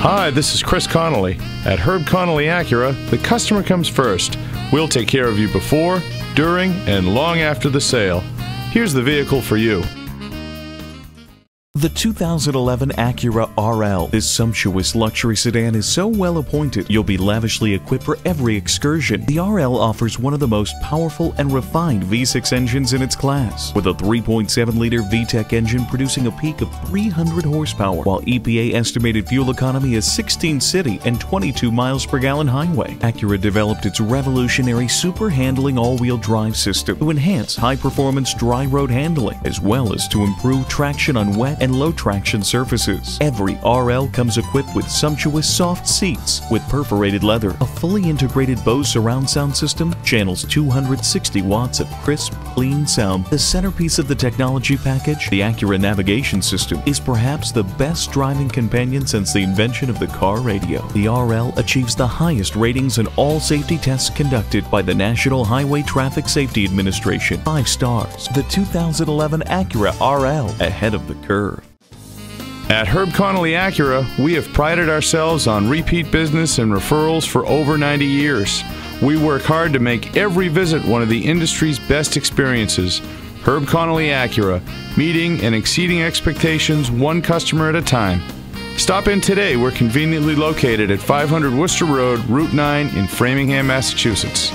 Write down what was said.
Hi, this is Chris Connolly. At Herb Connolly Acura, the customer comes first. We'll take care of you before, during, and long after the sale. Here's the vehicle for you. The 2011 Acura RL. This sumptuous luxury sedan is so well appointed, you'll be lavishly equipped for every excursion. The RL offers one of the most powerful and refined V6 engines in its class, with a 3.7-liter VTEC engine producing a peak of 300 horsepower, while EPA estimated fuel economy is 16 city and 22 miles per gallon highway. Acura developed its revolutionary super handling all-wheel drive system to enhance high-performance dry road handling, as well as to improve traction on wet and low traction surfaces. Every RL comes equipped with sumptuous soft seats with perforated leather. A fully integrated Bose surround sound system channels 260 watts of crisp, clean sound. The centerpiece of the technology package, the Acura navigation system, is perhaps the best driving companion since the invention of the car radio. The RL achieves the highest ratings in all safety tests conducted by the National Highway Traffic Safety Administration. 5 stars. The 2011 Acura RL, ahead of the curve. At Herb Connolly Acura, we have prided ourselves on repeat business and referrals for over 90 years. We work hard to make every visit one of the industry's best experiences. Herb Connolly Acura, meeting and exceeding expectations one customer at a time. Stop in today. We're conveniently located at 500 Worcester Road, Route 9 in Framingham, Massachusetts.